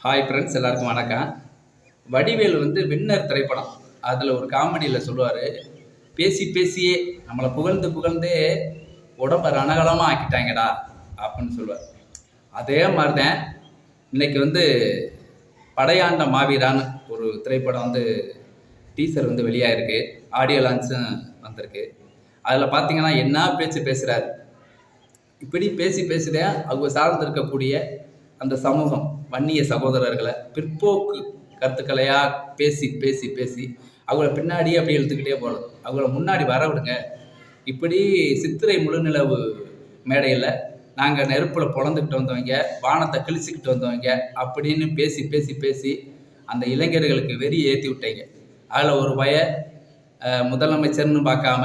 Hi friends, எல்லாருக்கும் வணக்கம். Vadivel winner திரைப்படம். அதில் ஒரு காமெடியில் சொல்லுவார், பேசி பேசியே நம்மளை புகழ்ந்து புகழ்ந்தே உடம்பை ரணகலமாக ஆக்கிட்டாங்கடா அப்படின்னு சொல்லுவார். அதே மாதிரி தான் இன்னைக்கு படையாண்ட மாவீரான்னு ஒரு திரைப்படம் டீசர் வெளியாகிருக்கு. ஆடியோ லான்ச்சும் வந்திருக்கு. அதில் பார்த்தீங்கன்னா என்ன பேச்சு பேசுகிறாரு. இப்படி பேசி பேசிதான் அவங்க சார்ந்து இருக்கக்கூடிய அந்த சமூகம், வன்னிய சகோதரர்களை பிற்போக்கு கருத்துக்களையா பேசி பேசி பேசி அவங்கள பின்னாடியே அப்படி இழுத்துக்கிட்டே போகணும். அவங்கள முன்னாடி வர விடுங்க. இப்படி சித்திரை முழுநிலவு மேடையில் நாங்கள் நெருப்பில் பொழந்துக்கிட்டு வந்தவங்க, வானத்தை கிழிச்சிக்கிட்டு வந்தவங்க அப்படின்னு பேசி பேசி பேசி அந்த இளைஞர்களுக்கு வெறி ஏற்றி விட்டீங்க. அதில் ஒரு முதலமைச்சர்னு பார்க்காம,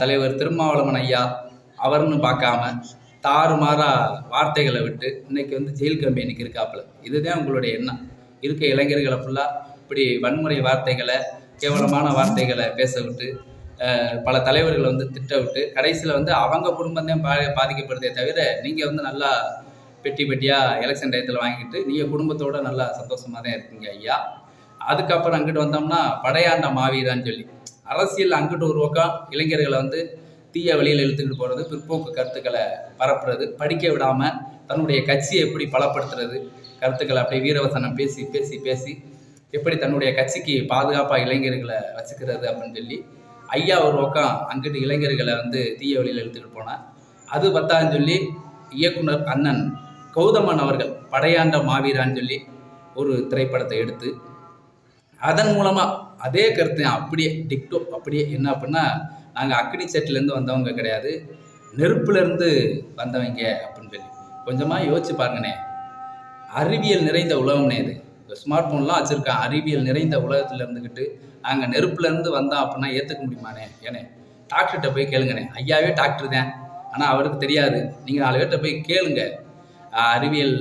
தலைவர் திருமாவளவன் ஐயா அவர்னு பார்க்காம தாறுமாறா வார்த்தைகளை விட்டு இன்னைக்கு ஜெயில் கம்பெனிக்கு இருக்காப்புல. இதுதான் உங்களுடைய எண்ணம். இருக்க இளைஞர்களை ஃபுல்லாக இப்படி வன்முறை வார்த்தைகளை, கேவலமான வார்த்தைகளை பேச விட்டு, பல தலைவர்களை திட்ட விட்டு, கடைசியில் அவங்க குடும்பம் தான் பாதிக்கப்படுதே தவிர நீங்கள் நல்லா பெட்டி பெட்டியாக எலெக்ஷன் டயத்தில் வாங்கிட்டு நீங்கள் குடும்பத்தோடு நல்லா சந்தோஷமாக தான் இருக்கீங்க ஐயா. அதுக்கப்புறம் அங்கிட்டு வந்தோம்னா படையாண்ட மாவீரான்னு சொல்லி அரசியல் அங்கிட்டு ஒரு பக்கம் இளைஞர்களை தீய வழியில் இழுத்துக்கிட்டு போகிறது, பிற்போக்கு கருத்துக்களை பரப்புறது, படிக்க விடாமல் தன்னுடைய கட்சியை எப்படி பலப்படுத்துறது, கருத்துக்களை அப்படியே வீரவசனம் பேசி பேசி பேசி எப்படி தன்னுடைய கட்சிக்கு பாதுகாப்பாக இளைஞர்களை வச்சுக்கிறது அப்படின்னு சொல்லி ஐயா ஒரு பக்கம் அங்கிட்டு இளைஞர்களை தீய வழியில் இழுத்துக்கிட்டு போனார். அது பத்தான்னு சொல்லி இயக்குனர் அண்ணன் கௌதமன் அவர்கள் படையாண்ட மாவீரான்னு சொல்லி ஒரு திரைப்படத்தை எடுத்து அதன் மூலமாக அதே கருத்தை அப்படியே டிக்டோ அப்படியே என்ன அப்படின்னா, நாங்கள் அக்னி செட்டிலேருந்து வந்தவங்க கிடையாது, நெருப்புலேருந்து வந்தவங்க அப்படின்னு சொல்லி கொஞ்சமாக யோசிச்சு பாருங்கண்ணே. அறிவியல் நிறைந்த உலகம்னே இது. ஸ்மார்ட் ஃபோன்லாம் வச்சுருக்கேன். அறிவியல் நிறைந்த உலகத்தில் இருந்துக்கிட்டு நாங்கள் நெருப்புலேருந்து வந்தோம் அப்படின்னா ஏற்றுக்க முடியுமாண்ணே? ஏன்னே டாக்டர்கிட்ட போய் கேளுங்கண்ணே. ஐயாவே டாக்டர் தான், ஆனால் அவருக்கு தெரியாது. நீங்கள் 4 பேர்கிட்ட போய் கேளுங்க. அறிவியல்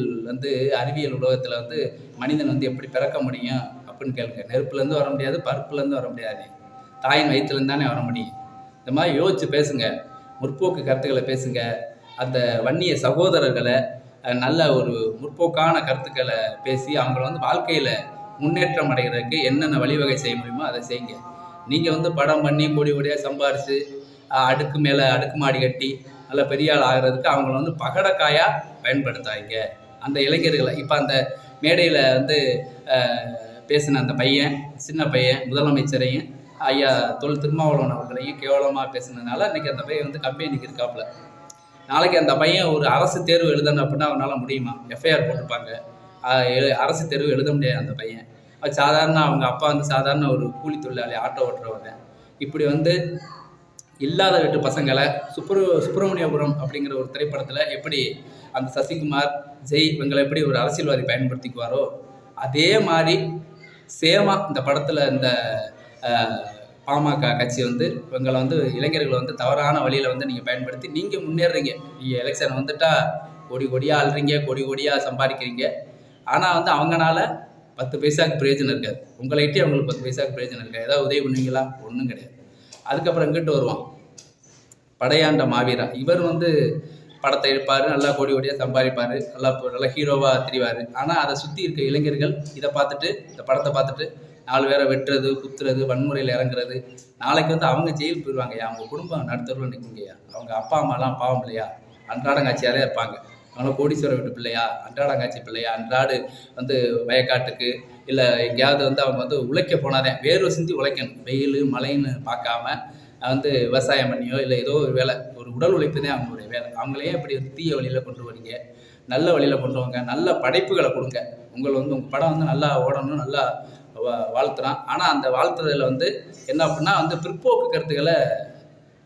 அறிவியல் உலகத்தில் மனிதன் எப்படி பிறக்க முடியும் அப்படின்னு கேளுங்க. நெருப்புலேருந்து வர முடியாது, பருப்புலேருந்து வர முடியாது, தாயின் வயிற்றுலேருந்து தானே வர முடியும். இந்த மாதிரி யோசிச்சு பேசுங்க, முற்போக்கு கருத்துக்களை பேசுங்க. அந்த வன்னிய சகோதரர்களை நல்ல ஒரு முற்போக்கான கருத்துக்களை பேசி அவங்கள வாழ்க்கையில் முன்னேற்றம் அடைகிறதுக்கு என்னென்ன வழிவகை செய்ய முடியுமோ அதை செய்யுங்க. நீங்கள் படம் பண்ணி கோடி கோடியாக சம்பாரித்து அடுக்கு மேலே அடுக்குமாடி கட்டி நல்ல பெரிய ஆள் ஆகிறதுக்கு அவங்கள பகடக்காயாக பயன்படுத்தாங்க. அந்த இளைஞர்களை இப்போ அந்த மேடையில் பேசின அந்த பையன், சின்ன பையன், முதலமைச்சரையும் ஐயா திருமாவளவன் அவர்களையும் கேவலமாக பேசுனதுனால இன்றைக்கி அந்த பையன் கம்பெனிக்கு இருக்காப்புல. நாளைக்கு அந்த பையன் ஒரு அரசு தேர்வு எழுதணும் அப்படின்னா அவனால் முடியுமா? எஃப்ஐஆர் போட்டிருப்பாங்க. அரசு தேர்வு எழுத முடியாது அந்த பையன். சாதாரண அவங்க அப்பா சாதாரண ஒரு கூலி தொழிலாளி, ஆட்டோ ஓட்டுறவர். இப்படி இல்லாத வீட்டு பசங்களை சுப்பிரமணியபுரம் அப்படிங்கிற ஒரு திரைப்படத்தில் எப்படி அந்த சசிகுமார், ஜெய் இவங்களை எப்படி ஒரு அரசியல்வாதி பயன்படுத்திக்குவாரோ அதே மாதிரி சேமா இந்த படத்தில் இந்த பாமக கட்சி இவங்களை இளைஞர்களை தவறான வழியில் நீங்கள் பயன்படுத்தி நீங்கள் முன்னேறீங்க. நீங்கள் எலெக்ஷன் வந்துட்டால் கோடி கோடியாக ஆள்றீங்க, கோடி கோடியாக சம்பாதிக்கிறீங்க. ஆனால் அவங்களால 10 பைசாவுக்கு பிரயோஜனம் இருக்காது. உங்களைகிட்டே அவங்களுக்கு 10 பைசாவுக்கு பிரயோஜனம் இருக்காது. ஏதாவது உதவி பண்ணுவீங்களா? ஒன்றும் கிடையாது. அதுக்கப்புறம் இங்கிட்டு வருவான் படையாண்ட மாவீரா. இவர் படத்தை எடுப்பார், நல்லா கோடி கோடியாக சம்பாதிப்பார், நல்லா ஹீரோவாக தெரிவார். ஆனால் அதை சுற்றி இருக்க இளைஞர்கள் இதை பார்த்துட்டு, இந்த படத்தை பார்த்துட்டு 4 பேரை வெட்டுறது, குத்துறது, வன்முறையில் இறங்குறது. நாளைக்கு அவங்க ஜெயில் போயிடுவாங்க. அவங்க குடும்பம் நடுத்தருவில் நிற்குங்கய்யா. அவங்க அப்பா அம்மாலாம் பாவம் இல்லையா? அன்றாடங்காட்சியாலே இருப்பாங்க. அவங்கள கோடீஸ்வரர் வீட்டு பிள்ளையா, அன்றாடங்காட்சி பிள்ளையா, அன்றாடு வயக்காட்டுக்கு இல்லை எங்கேயாவது அவங்க உழைக்க போனாதே, வேர்வை சிந்தி உழைக்கணும். வெயில் மழைன்னு பார்க்காம விவசாயம் பண்ணியோ இல்லை ஏதோ ஒரு வேலை, ஒரு உடல் உழைப்பு தான் அவங்களுடைய வேலை. அவங்களையே இப்படி தீய வழியில் கொண்டு வரீங்க. நல்ல வழியில் கொண்டு வாங்க, நல்ல படைப்புகளை கொடுங்க. உங்கள் படம் நல்லா ஓடணும், நல்லா வாழ்த்துறான். ஆனால் அந்த வாழ்த்துறதுல என்ன அப்படின்னா பிற்போக்கு கருத்துக்களை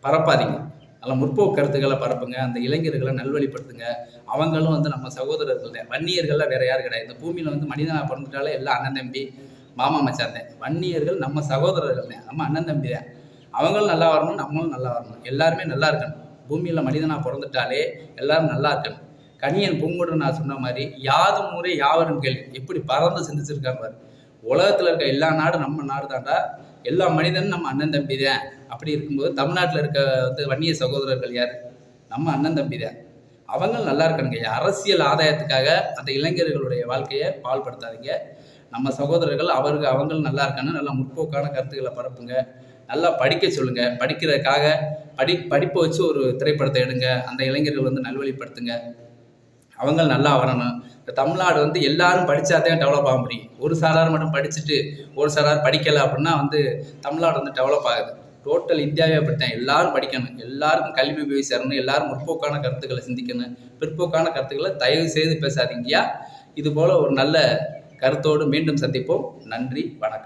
பரப்பாதீங்க. நல்ல முற்போக்கு கருத்துக்களை பரப்புங்க. அந்த இளைஞர்களை நல்வழிப்படுத்துங்க. அவங்களும் நம்ம சகோதரர்கள் தான். வன்னியர்கள்லாம் வேறு யார் கிடையாது. இந்த பூமியில் மனிதனாக பிறந்துட்டாலே எல்லாம் அண்ணன் தம்பி, மாமா மச்சான் தான். வன்னியர்கள் நம்ம சகோதரர்கள் தான், நம்ம அண்ணன் தம்பி தான். அவங்களும் நல்லா வரணும், நம்மளும் நல்லா வரணும், எல்லாருமே நல்லா இருக்கணும். பூமியில் மனிதனாக பிறந்துட்டாலே எல்லாரும் நல்லா இருக்கணும். கணியன் பூங்குடன் நான் சொன்ன மாதிரி யாதும் ஊரே யாவரும் கேள்வி எப்படி பறந்து சிந்திச்சிருக்காங்க. உலகத்தில் இருக்க எல்லா நாடும் நம்ம நாடு தாண்டா, எல்லா மனிதனும் நம்ம அண்ணன் தம்பி தான். அப்படி இருக்கும்போது தமிழ்நாட்டில் இருக்க வன்னிய சகோதரர்கள் யார்? நம்ம அண்ணன் தம்பி தான். அவங்க நல்லா இருக்கணுங்க. அரசியல் ஆதாயத்துக்காக அந்த இளைஞர்களுடைய வாழ்க்கையை பாழ்படுத்தாதீங்க. நம்ம சகோதரர்கள் அவங்களும் நல்லா இருக்கணும். நல்லா முற்போக்கான கருத்துக்களை பரப்புங்க. நல்லா படிக்க சொல்லுங்க. படிக்கிறதுக்காக படிப்பை வச்சு ஒரு திரைப்படத்தை எடுங்க. அந்த இளைஞர்கள் வந்து நல்வழிப்படுத்துங்க. அவங்க நல்லா வரணும். இந்த தமிழ்நாடு வந்து எல்லாரும் படித்தாதான் டெவலப் ஆக முடியும். ஒரு சாரார் மட்டும் படிச்சுட்டு ஒரு சாரார் படிக்கலை அப்படின்னா வந்து தமிழ்நாடு வந்து டெவலப் ஆகுது. டோட்டல் இந்தியாவே அப்படித்தான். எல்லாரும் படிக்கணும், எல்லாருக்கும் கல்வி போய் சேரணும், எல்லாரும் முற்போக்கான கருத்துக்களை சிந்திக்கணும். பிற்போக்கான கருத்துக்களை தயவு செய்து பேசாதீங்கயா. இது போல ஒரு நல்ல கருத்தோடு மீண்டும் சந்திப்போம். நன்றி, வணக்கம்.